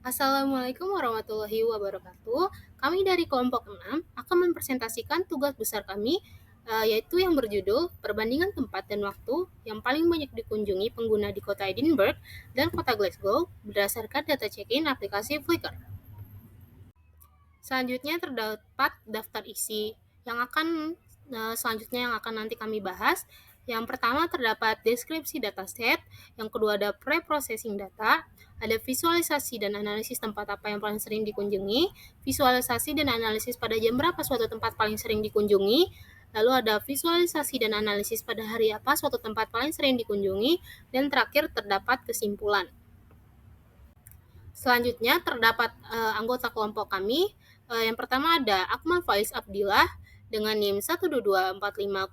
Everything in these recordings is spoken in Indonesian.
Assalamualaikum warahmatullahi wabarakatuh. Kami dari kelompok 6 akan mempresentasikan tugas besar kami, yaitu yang berjudul Perbandingan Tempat dan Waktu yang paling banyak dikunjungi pengguna di kota Edinburgh dan kota Glasgow berdasarkan data check-in aplikasi Flickr. Selanjutnya terdapat daftar isi yang akan nanti kami bahas. Yang pertama terdapat deskripsi dataset, yang kedua ada pre-processing data, ada visualisasi dan analisis tempat apa yang paling sering dikunjungi, visualisasi dan analisis pada jam berapa suatu tempat paling sering dikunjungi, lalu ada visualisasi dan analisis pada hari apa suatu tempat paling sering dikunjungi, dan terakhir terdapat kesimpulan. Selanjutnya terdapat anggota kelompok kami. Yang pertama ada Akmal Faiz Abdillah dengan NIM 122450114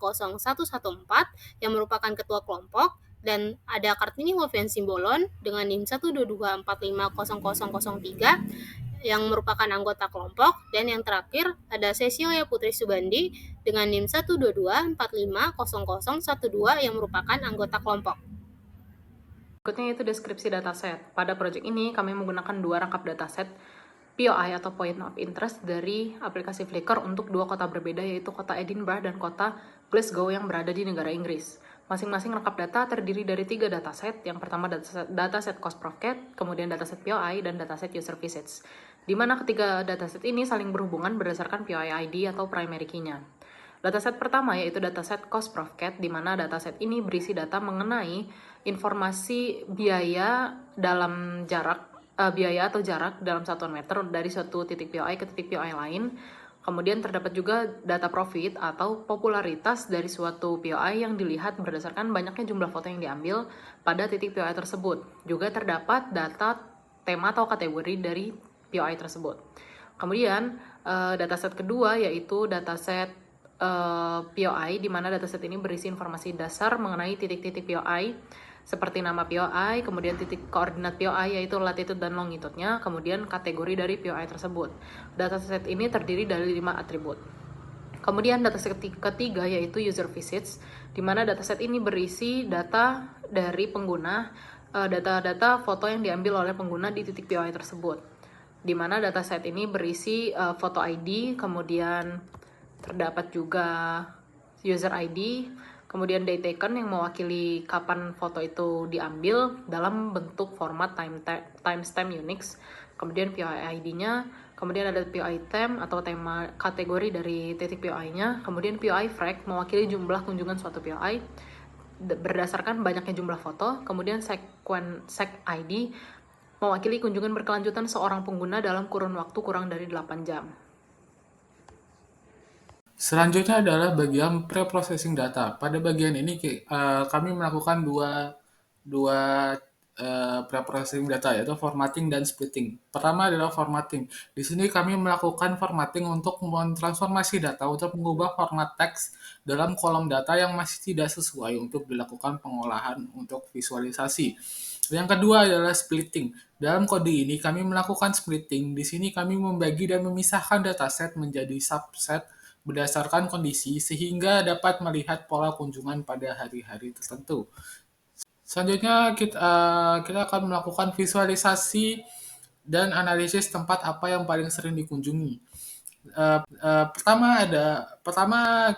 yang merupakan ketua kelompok, dan ada Kartini Hovian Simbolon dengan NIM 122450003 yang merupakan anggota kelompok, dan yang terakhir ada Cecilia Putri Subandi dengan NIM 122450012 yang merupakan anggota kelompok. Berikutnya yaitu deskripsi dataset. Pada proyek ini kami menggunakan dua rangkap dataset POI atau Point of Interest dari aplikasi Flickr untuk dua kota berbeda, yaitu kota Edinburgh dan kota Glasgow yang berada di negara Inggris. Masing-masing rangkap data terdiri dari 3 dataset. Yang pertama dataset cost profit, kemudian dataset POI, dan dataset user visits. Di mana ketiga dataset ini saling berhubungan berdasarkan POI ID atau primary key-nya. Dataset pertama yaitu dataset cost profit, di mana dataset ini berisi data mengenai informasi biaya dalam biaya atau jarak dalam satuan meter dari suatu titik POI ke titik POI lain. Kemudian terdapat juga data profit atau popularitas dari suatu POI yang dilihat berdasarkan banyaknya jumlah foto yang diambil pada titik POI tersebut. Juga terdapat data tema atau kategori dari POI tersebut. Kemudian dataset kedua yaitu dataset POI, di mana dataset ini berisi informasi dasar mengenai titik-titik POI seperti nama POI, kemudian titik koordinat POI yaitu latitude dan longitude-nya, kemudian kategori dari POI tersebut. Dataset ini terdiri dari 5 atribut. Kemudian dataset ketiga yaitu user visits, di mana dataset ini berisi data dari pengguna, data-data foto yang diambil oleh pengguna di titik POI tersebut. Di mana dataset ini berisi foto ID, kemudian terdapat juga user ID, kemudian date taken yang mewakili kapan foto itu diambil dalam bentuk format timestamp Unix, kemudian POI ID-nya, kemudian ada POI theme atau tema kategori dari titik POI-nya, kemudian POI frag mewakili jumlah kunjungan suatu POI berdasarkan banyaknya jumlah foto, kemudian sec ID mewakili kunjungan berkelanjutan seorang pengguna dalam kurun waktu kurang dari 8 jam. Selanjutnya adalah bagian pre-processing data. Pada bagian ini kami melakukan dua pre-processing data, yaitu formatting dan splitting. Pertama adalah formatting. Di sini kami melakukan formatting untuk mentransformasi data untuk mengubah format teks dalam kolom data yang masih tidak sesuai untuk dilakukan pengolahan untuk visualisasi. Yang kedua adalah splitting. Dalam kode ini kami melakukan splitting. Di sini kami membagi dan memisahkan dataset menjadi subset berdasarkan kondisi sehingga dapat melihat pola kunjungan pada hari-hari tertentu. Selanjutnya kita akan melakukan visualisasi dan analisis tempat apa yang paling sering dikunjungi. Pertama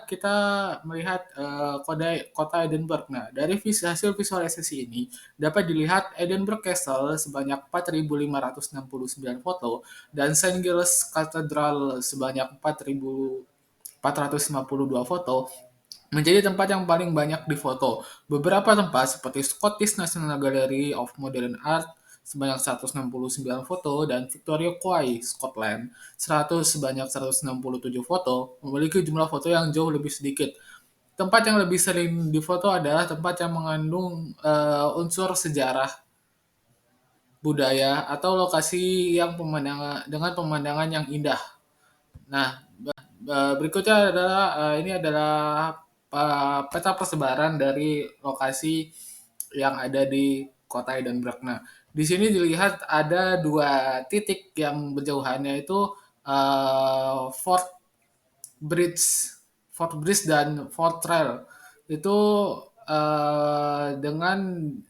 kita melihat kota Edinburgh. Nah, dari hasil visualisasi ini dapat dilihat Edinburgh Castle sebanyak 4.569 foto dan St. Giles Cathedral sebanyak 4.452 foto menjadi tempat yang paling banyak difoto. Beberapa tempat seperti Scottish National Gallery of Modern Art sebanyak 169 foto dan Victoria Quay, Scotland, sebanyak 167 foto, memiliki jumlah foto yang jauh lebih sedikit. Tempat yang lebih sering difoto adalah tempat yang mengandung unsur sejarah, budaya, atau lokasi yang dengan pemandangan yang indah. Nah, berikutnya adalah ini adalah peta persebaran dari lokasi yang ada di kota Edinburgh. Nah, di sini dilihat ada dua titik yang berjauhan, yaitu Fort Bridge, Fort Bridge dan Fort Trail. Itu dengan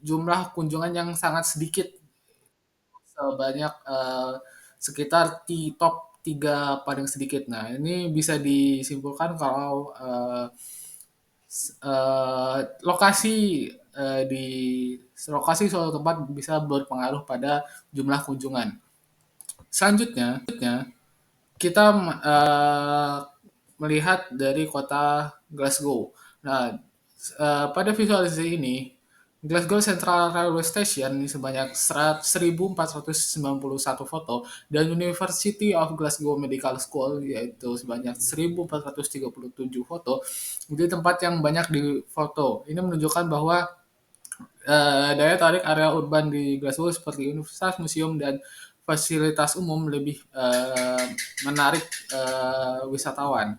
jumlah kunjungan yang sangat sedikit. sebanyak sekitar di top 3 paling sedikit. Nah, ini bisa disimpulkan kalau lokasi di lokasi suatu tempat bisa berpengaruh pada jumlah kunjungan. Selanjutnya, kita melihat dari kota Glasgow. Nah, pada visualisasi ini, Glasgow Central Railway Station ini sebanyak 1.491 foto dan University of Glasgow Medical School yaitu sebanyak 1.437 foto menjadi tempat yang banyak difoto. Ini menunjukkan bahwa daya tarik area urban di Glasgow seperti universitas, museum, dan fasilitas umum lebih menarik wisatawan.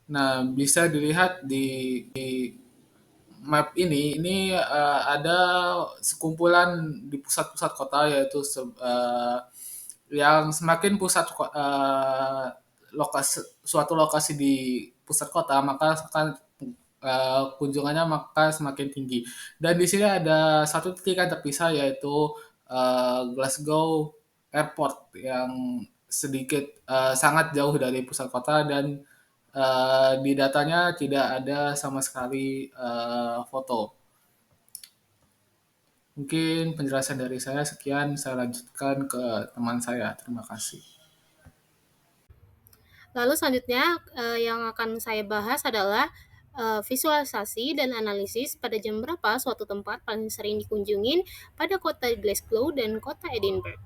Nah, bisa dilihat di map ini ada sekumpulan di pusat-pusat kota yaitu yang semakin pusat suatu lokasi di pusat kota maka akan kunjungannya maka semakin tinggi. Dan di sini ada satu titik yang terpisah yaitu Glasgow Airport yang sedikit sangat jauh dari pusat kota dan di datanya tidak ada sama sekali foto. Mungkin penjelasan dari saya sekian, saya lanjutkan ke teman saya. Terima kasih. Lalu selanjutnya yang akan saya bahas adalah visualisasi dan analisis pada jam berapa suatu tempat paling sering dikunjungin pada kota Glasgow dan kota Edinburgh.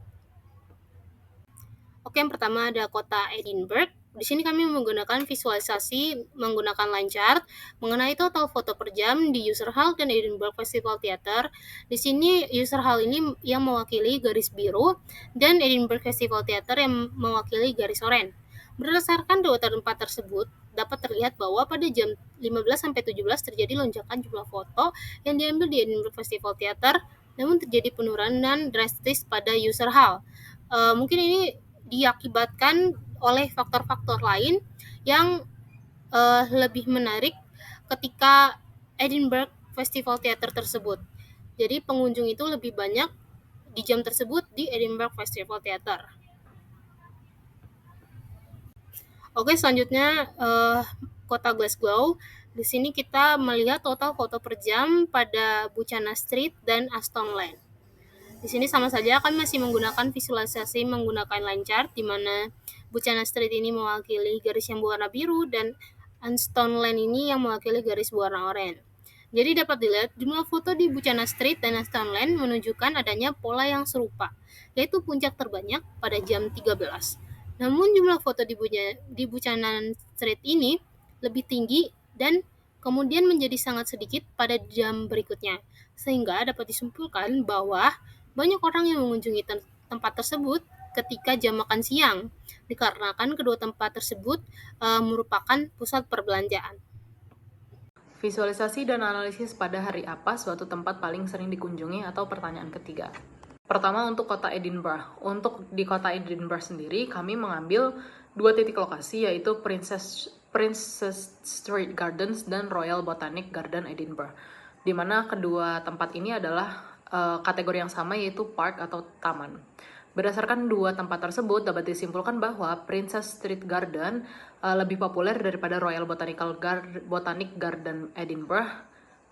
Oke, yang pertama ada kota Edinburgh. Di sini kami menggunakan visualisasi menggunakan line chart mengenai total foto per jam di User Hall dan Edinburgh Festival Theatre. Di sini User Hall ini yang mewakili garis biru dan Edinburgh Festival Theatre yang mewakili garis oranye. Berdasarkan dua tempat tersebut, dapat terlihat bahwa pada jam 15-17 terjadi lonjakan jumlah foto yang diambil di Edinburgh Festival Theatre, namun terjadi penurunan drastis pada User Hall. Mungkin ini diakibatkan oleh faktor-faktor lain yang lebih menarik ketika Edinburgh Festival Theatre tersebut. Jadi pengunjung itu lebih banyak di jam tersebut di Edinburgh Festival Theatre. Oke, selanjutnya kota Glasgow. Di sini kita melihat total foto per jam pada Buchanan Street dan Aston Lane. Di sini sama saja kami masih menggunakan visualisasi menggunakan line chart di mana Buchanan Street ini mewakili garis yang berwarna biru dan Aston Lane ini yang mewakili garis berwarna oranye. Jadi dapat dilihat jumlah foto di Buchanan Street dan Aston Lane menunjukkan adanya pola yang serupa, yaitu puncak terbanyak pada jam 13. Namun jumlah foto di Buchanan Street ini lebih tinggi dan kemudian menjadi sangat sedikit pada jam berikutnya, sehingga dapat disimpulkan bahwa banyak orang yang mengunjungi tempat tersebut ketika jam makan siang, dikarenakan kedua tempat tersebut merupakan pusat perbelanjaan. Visualisasi dan analisis pada hari apa suatu tempat paling sering dikunjungi atau pertanyaan ketiga. Pertama untuk kota Edinburgh. Untuk di kota Edinburgh sendiri, kami mengambil dua titik lokasi yaitu Princess Street Gardens dan Royal Botanic Garden Edinburgh. Di mana kedua tempat ini adalah kategori yang sama yaitu park atau taman. Berdasarkan dua tempat tersebut dapat disimpulkan bahwa Princess Street Garden lebih populer daripada Royal Botanic Garden Edinburgh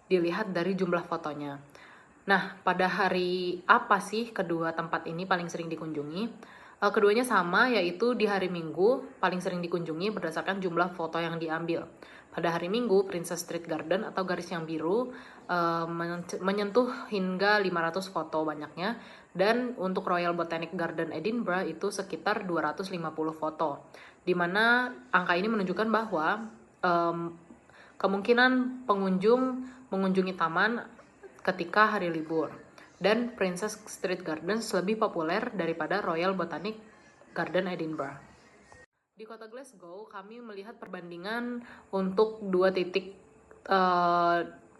dilihat dari jumlah fotonya. Nah, pada hari apa sih kedua tempat ini paling sering dikunjungi? Keduanya sama, yaitu di hari Minggu paling sering dikunjungi berdasarkan jumlah foto yang diambil. Pada hari Minggu, Princess Street Garden atau garis yang biru menyentuh hingga 500 foto banyaknya, dan untuk Royal Botanic Garden Edinburgh itu sekitar 250 foto, di mana angka ini menunjukkan bahwa kemungkinan pengunjung mengunjungi taman ketika hari libur. Dan Princess Street Gardens lebih populer daripada Royal Botanic Garden Edinburgh. Di kota Glasgow, kami melihat perbandingan untuk dua titik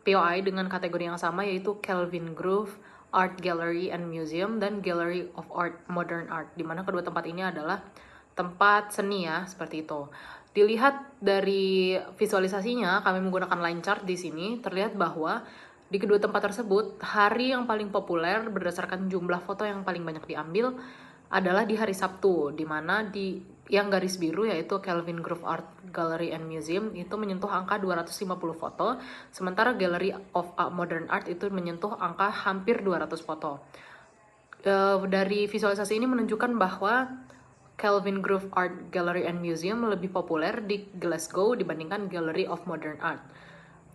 POI dengan kategori yang sama yaitu Kelvin Grove Art Gallery and Museum dan Gallery of Art Modern Art, di mana kedua tempat ini adalah tempat seni ya, seperti itu. Dilihat dari visualisasinya, kami menggunakan line chart di sini, terlihat bahwa Di kedua tempat tersebut, hari yang paling populer berdasarkan jumlah foto yang paling banyak diambil adalah di hari Sabtu, di mana yang garis biru yaitu Kelvin Grove Art Gallery and Museum itu menyentuh angka 250 foto, sementara Gallery of Modern Art itu menyentuh angka hampir 200 foto. Dari visualisasi ini menunjukkan bahwa Kelvin Grove Art Gallery and Museum lebih populer di Glasgow dibandingkan Gallery of Modern Art,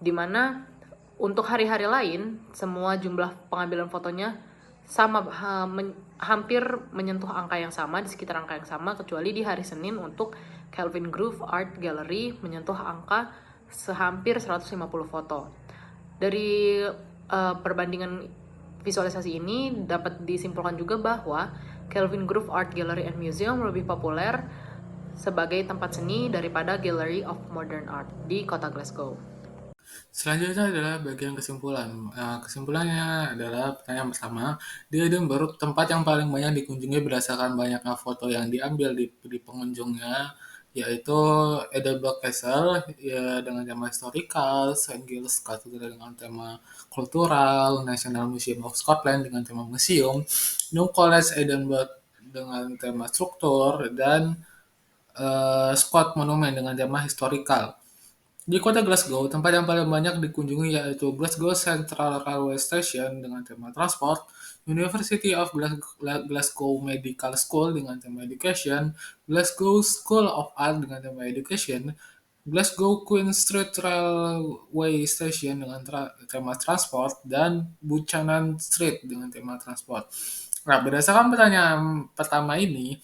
di mana untuk hari-hari lain semua jumlah pengambilan fotonya sama, hampir menyentuh angka yang sama, di sekitar angka yang sama, kecuali di hari Senin untuk Kelvin Grove Art Gallery menyentuh angka sehampir 150 foto. Dari perbandingan visualisasi ini dapat disimpulkan juga bahwa Kelvin Grove Art Gallery and Museum lebih populer sebagai tempat seni daripada Gallery of Modern Art di kota Glasgow. Selanjutnya adalah bagian kesimpulan. Kesimpulannya adalah pertanyaan pertama, di Edinburgh, tempat yang paling banyak dikunjungi berdasarkan banyaknya foto yang diambil di pengunjungnya, yaitu Edinburgh Castle ya, dengan tema historical, St. Giles Cathedral dengan tema kultural, National Museum of Scotland dengan tema museum, New College Edinburgh dengan tema struktur, dan Scott Monument dengan tema historical. Di kota Glasgow, tempat yang paling banyak dikunjungi yaitu Glasgow Central Railway Station dengan tema transport, University of Glasgow Medical School dengan tema education, Glasgow School of Art dengan tema education, Glasgow Queen Street Railway Station dengan tema transport, dan Buchanan Street dengan tema transport. Nah, berdasarkan pertanyaan pertama ini,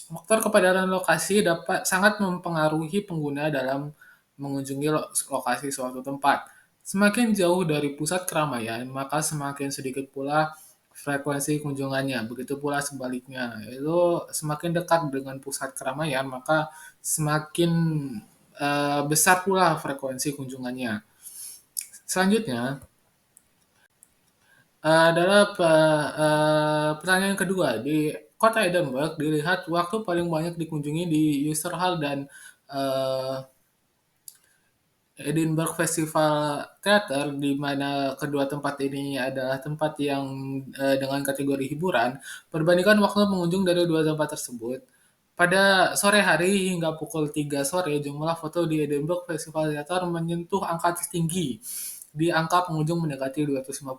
faktor kepadatan lokasi dapat sangat mempengaruhi pengguna dalam mengunjungi lokasi suatu tempat. Semakin jauh dari pusat keramaian, maka semakin sedikit pula frekuensi kunjungannya. Begitu pula sebaliknya, yaitu semakin dekat dengan pusat keramaian, maka semakin besar pula frekuensi kunjungannya. Selanjutnya adalah pertanyaan kedua. Di kota Edinburgh dilihat waktu paling banyak dikunjungi di User Hall dan Edinburgh Festival Theatre, di mana kedua tempat ini adalah tempat yang dengan kategori hiburan. Perbandingan waktu pengunjung dari dua tempat tersebut. Pada sore hari hingga pukul 3 sore, jumlah foto di Edinburgh Festival Theatre menyentuh angka tertinggi, di angka pengunjung mendekati 250.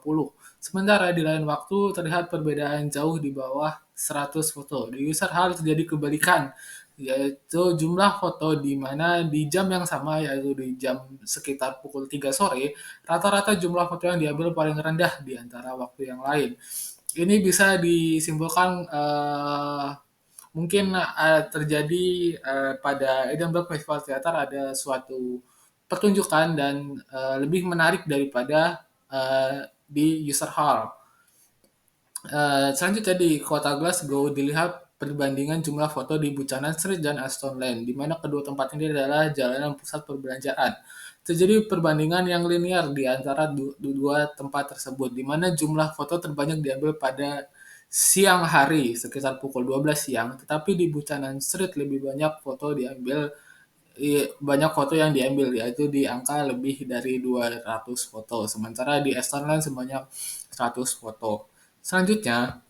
Sementara di lain waktu terlihat perbedaan jauh di bawah 100 foto. Di User Hall terjadi kebalikan, yaitu jumlah foto di mana di jam yang sama, yaitu di jam sekitar pukul 3 sore, rata-rata jumlah foto yang diambil paling rendah di antara waktu yang lain. Ini bisa disimpulkan mungkin terjadi pada Edinburgh Festival Theater ada suatu pertunjukan dan lebih menarik daripada di User Hall. Selanjutnya di kota Glasgow dilihat perbandingan jumlah foto di Buchanan Street dan Aston Lane, di mana kedua tempat ini adalah jalanan pusat perbelanjaan. Terjadi perbandingan yang linear di antara dua tempat tersebut, di mana jumlah foto terbanyak diambil pada siang hari, sekitar pukul 12 siang, tetapi di Buchanan Street lebih banyak foto yang diambil, yaitu di angka lebih dari 200 foto, sementara di Aston Lane sebanyak 100 foto. Selanjutnya,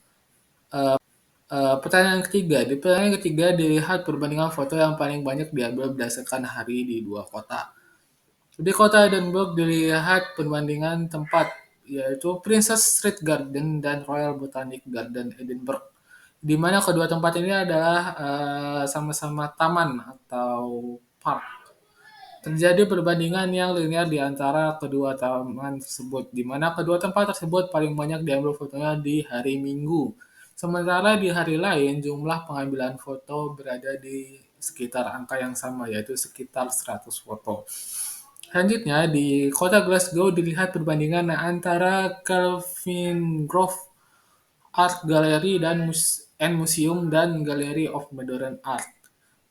pertanyaan ketiga dilihat perbandingan foto yang paling banyak diambil berdasarkan hari di dua kota. Di kota Edinburgh dilihat perbandingan tempat, yaitu Princess Street Garden dan Royal Botanic Garden Edinburgh, di mana kedua tempat ini adalah sama-sama taman atau park. Terjadi perbandingan yang linear di antara kedua taman tersebut, di mana kedua tempat tersebut paling banyak diambil fotonya di hari Minggu. Sementara di hari lain, jumlah pengambilan foto berada di sekitar angka yang sama, yaitu sekitar 100 foto. Selanjutnya, di kota Glasgow dilihat perbandingan antara Kelvin Grove Art Gallery dan Museum dan Gallery of Modern Art.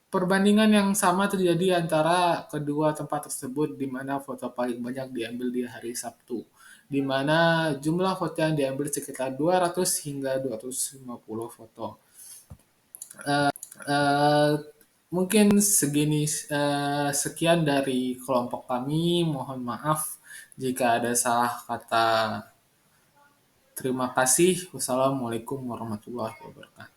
Perbandingan yang sama terjadi antara kedua tempat tersebut, di mana foto paling banyak diambil di hari Sabtu, di mana jumlah foto yang diambil sekitar 200 hingga 250 foto. Mungkin sekian dari kelompok kami. Mohon maaf Jika ada salah kata, terima kasih. Wassalamualaikum warahmatullahi wabarakatuh.